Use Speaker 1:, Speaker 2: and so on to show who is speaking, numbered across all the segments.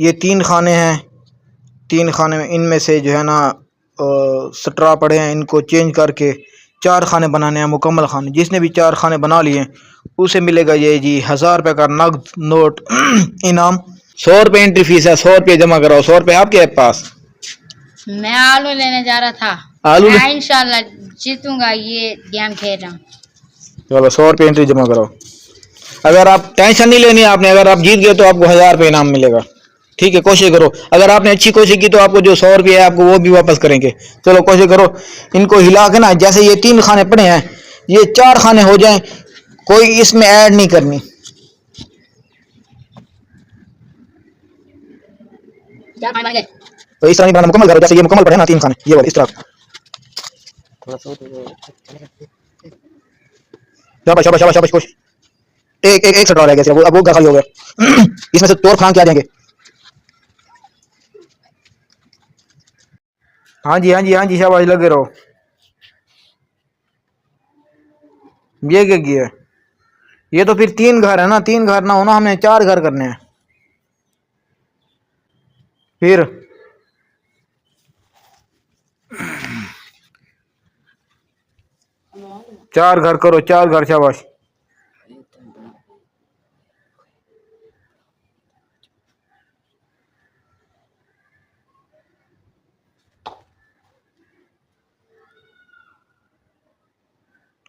Speaker 1: ये 3 खाने हैं, 3 खाने में इनमें से जो है ना स्ट्रा पड़े हैं, इनको चेंज करके 4 खाने बनाने हैं, मुकम्मल खाने। जिसने भी 4 खाने बना लिए उसे मिलेगा ये जी 1000 रुपये का नगद नोट इनाम। 100 रुपये एंट्री फीस है, 100 रुपये जमा कराओ। 100 रुपये आपके पास।
Speaker 2: मैं आलू लेने जा रहा था,
Speaker 1: आलू
Speaker 2: मैं इंशाल्लाह जीतूंगा, ये गेम खेल रहा हूँ।
Speaker 1: चलो 100 रुपये एंट्री जमा करो। अगर आप टेंशन नहीं लेनी आपने, अगर आप जीत गए तो आपको 1000 रुपये इनाम मिलेगा। ठीक है, कोशिश करो। अगर आपने अच्छी कोशिश की तो आपको जो 100 रुपये है आपको वो भी वापस करेंगे। चलो कोशिश करो, इनको हिला के ना, जैसे ये 3 खाने पड़े हैं ये 4 खाने हो जाएं, कोई इसमें ऐड नहीं करनी। तो इस तरह बनाना मुकम्मल करो, जैसे ये मुकम्मल पड़े ना 3 खाने, ये वाले इस तरह। शाबाश शाबाश शाबाश शाबाश, कोशिश। एक सट्टा रह गया, अब वो खाली हो गया। इसमें से तोड़ खान क्या देंगे। हाँ जी हाँ जी हाँ जी, शाबाश, लगे रहो। ये क्या किया, ये तो फिर 3 घर है ना, 3 घर ना होना, हमें 4 घर करने हैं। फिर 4 घर करो, 4 घर, शाबाश।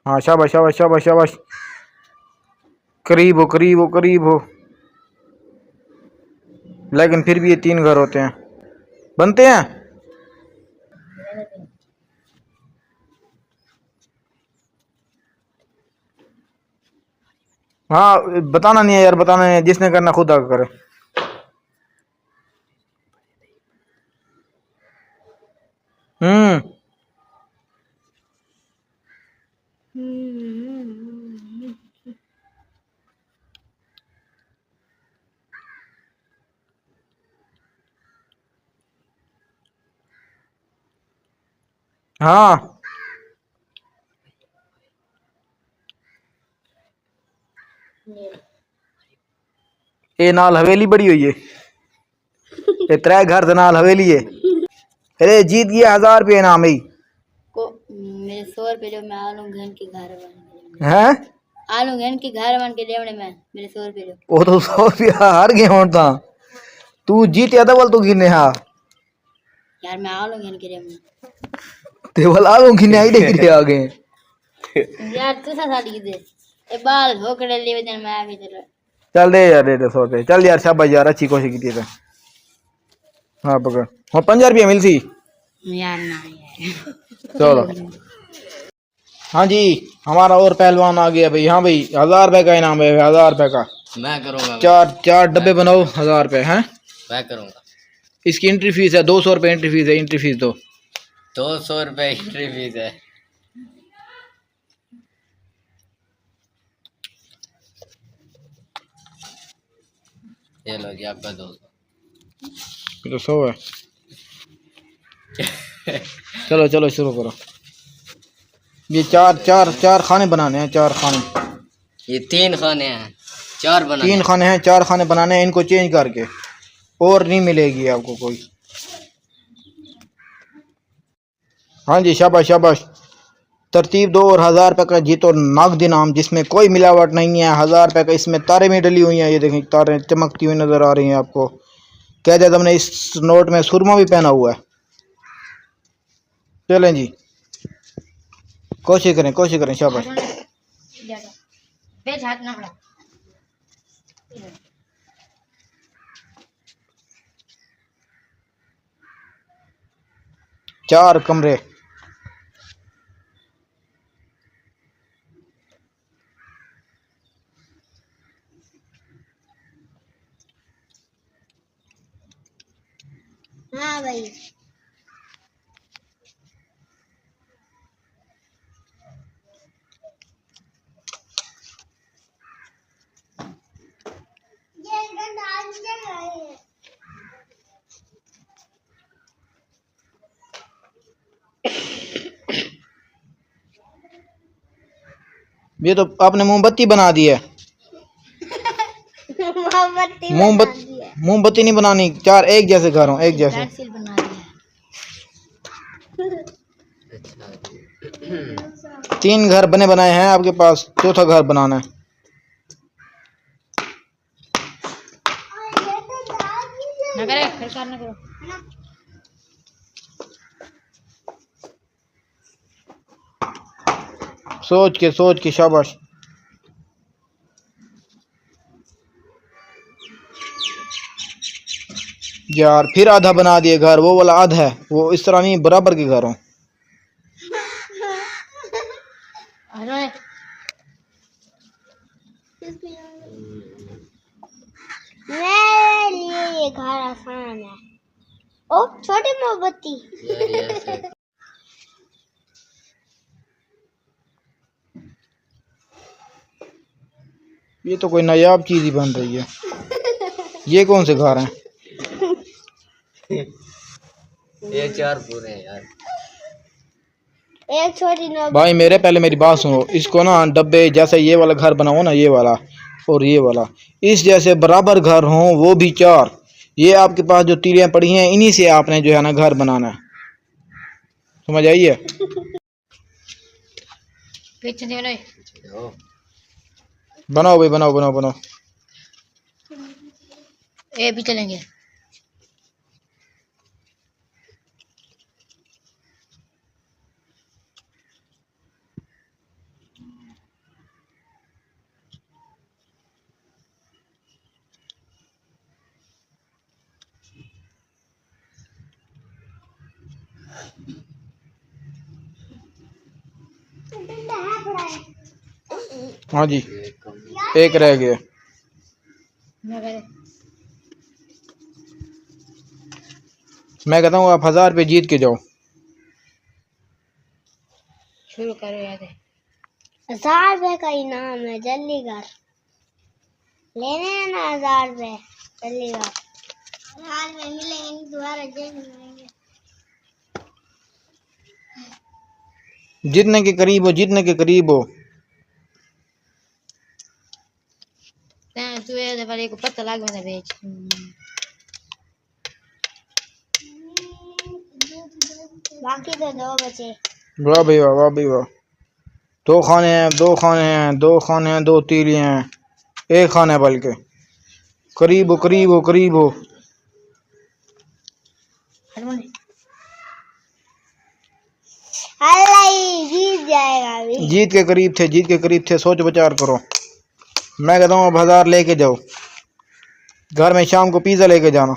Speaker 1: हाँ शाबाश शाबाश शाबाश शाबाश, करीब हो करीब हो करीब हो, लेकिन फिर भी ये 3 घर होते हैं, बनते हैं। हाँ बताना नहीं है यार, बताना नहीं है, जिसने करना खुद आगे करे। हम्म, हाँ ये नाल हवेली बड़ी हुई है, ये 3 घर से नाल हवेली है। अरे जीत गया 1000 रुपये इनाम ही
Speaker 2: को मेरे 100 रुपये जो मैं आलू घन के घर बन
Speaker 1: है।
Speaker 2: आलू घन के घर बन के देवने में मेरे 100 रुपये जो
Speaker 1: वो तो 100 रुपया हार गए हों था, तू जीत था बोल, तू गिने। हाँ
Speaker 2: यार मैं आलू घन के देवने
Speaker 1: ते बोल आलू गिने आई देख आ गए
Speaker 2: यार तू सा साड़ी दे ए बाल होकड़े ले वजन मैं भी तेरे।
Speaker 1: चल दे यार, दे 100 रुपये, चल यार, शाबाश यार, अच्छी कोशिश की थी। हाँ पकड़, हाँ 50 रुपया मिलती
Speaker 2: यार ना यार
Speaker 1: चलो। हाँ जी, हमारा और पहलवान आ गया भाई। हाँ भाई 1000 रुपये का इनाम है, 1000 रुपये का।
Speaker 3: मैं करूंगा,
Speaker 1: 4 डब्बे बनाओ, 1000 रुपये हैं।
Speaker 3: मैं करूंगा।
Speaker 1: इसकी एंट्री फीस है 200 रुपये, एंट्री फीस है, एंट्री फीस दो।
Speaker 3: 200 रुपये एंट्री फीस है। ये लो जी आपका 200।
Speaker 1: तो 100 है। चलो चलो शुरू करो। ये चार खाने बनाने हैं, 4 खाने।
Speaker 3: ये 3 खाने हैं, 4 बनाने
Speaker 1: 3 खाने हैं, 4 खाने बनाने हैं, इनको चेंज करके और नहीं मिलेगी आपको कोई। हाँ जी शाबाश शाबाश, तरतीब दो और 1000 रुपये का जीतो नगद इनाम, जिसमें कोई मिलावट नहीं है। 1000 रुपये का, इसमें तारे भी डली हुई हैं, ये देखें तारे चमकती हुई नजर आ रही हैं आपको। क्या जाता हमने इस नोट में सुरमा भी पहना हुआ है। चलें जी, कोशिश करें, शाबाश।
Speaker 2: बेच हाथ ना पड़ा
Speaker 1: 4 कमरे,
Speaker 2: हाँ भाई
Speaker 1: ये तो आपने मोमबत्ती बना दी है। मोमबत्ती नहीं बनानी, 4 एक जैसे घर हो, एक जैसे।
Speaker 2: पेंसिल बना दिया।
Speaker 1: 3 घर बने बनाए हैं आपके पास, चौथा घर बनाना है।
Speaker 2: ना करे खर्चा ना करो।
Speaker 1: सोच के शाबाश। यार फिर आधा बना दिए घर, वो वाला आधा है, वो इस तरह नहीं, बराबर के घर हो।
Speaker 2: अरे मेरे लिए ये घर आसान है। ओ छोटी मोमबत्ती।
Speaker 1: ये तो कोई नायाब चीज ही बन रही है। ये कौन से घर हैं?
Speaker 3: ये 4 पूरे हैं यार।
Speaker 2: एक छोटी नोट।
Speaker 1: भाई मेरे पहले मेरी बात सुनो, इसको ना डब्बे जैसे ये वाला घर बनाओ ना, ये वाला और ये वाला, इस जैसे बराबर घर हो, वो भी 4। ये आपके पास जो तीलियां पड़ी हैं, इन्हीं से आपने जो है ना घर बनाना है, समझ आइए?
Speaker 2: पीछे नहीं बनाए।
Speaker 1: बनाओ भाई, बनाओ बनाओ बनाओ।
Speaker 2: ये भी चलेंगे।
Speaker 1: हाँ जी, एक रह गया। मैं कहता हूँ आप 1000 रुपये जीत के जाओ।
Speaker 2: शुरू करो यार। 1000 रुपए का इनाम है, जल्दी कर। लेने हैं ना 1000 रुपए, जल्दी कर। 1000 रुपए मिलेंगे दोबारा जेब में मिलेंगे।
Speaker 1: जीतने के करीब हो, जीतने के करीब हो।
Speaker 2: तू ये वाले को पता लग गया बेच। बाकी तो 2 बचे।
Speaker 1: वाह भाई वाह, वाह भाई वाह। 2 खाने हैं, 2 खाने हैं, 2 खाने हैं, 2 तीलियां हैं, 1 खाना है, बल्कि करीब हो, करीब हो, करीब हो।
Speaker 2: जीत जाएगा अभी।
Speaker 1: जीत के करीब थे, जीत के करीब थे, सोच विचार करो। मैं कहता हूँ अब 1000 लेके जाओ, घर में शाम को पिज्जा लेके जाना।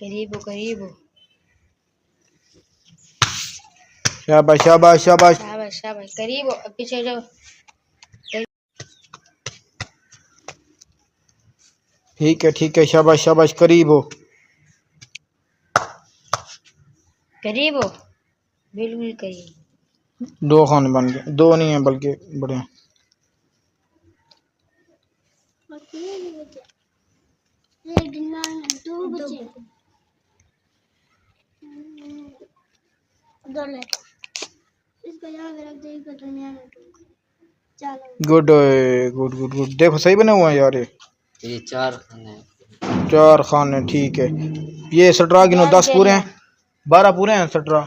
Speaker 2: करीब हो, करीब हो।
Speaker 1: शाबाश शाबाश शाबाश।
Speaker 2: शाबाश शाबाश, करीब हो, अब पीछे जाओ।
Speaker 1: ठीक है, शाबाश शाबाश, करीब हो।
Speaker 2: करीब हो, बिल्कुल करीब।
Speaker 1: 2 खाने बन गए, 2 नहीं है बल्कि बड़े हैं। गुड गुड गुड गुड, देखो सही बने हुए हैं यार।
Speaker 3: ये 4 खाने हैं।
Speaker 1: 4 खाने, ठीक है। ये सटरा गिनो, 10 पूरे हैं, 12 पूरे हैं सटरा।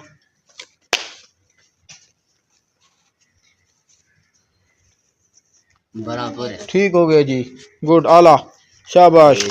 Speaker 3: बराबर है।
Speaker 1: ठीक हो गया जी, गुड, आला, शाबाश।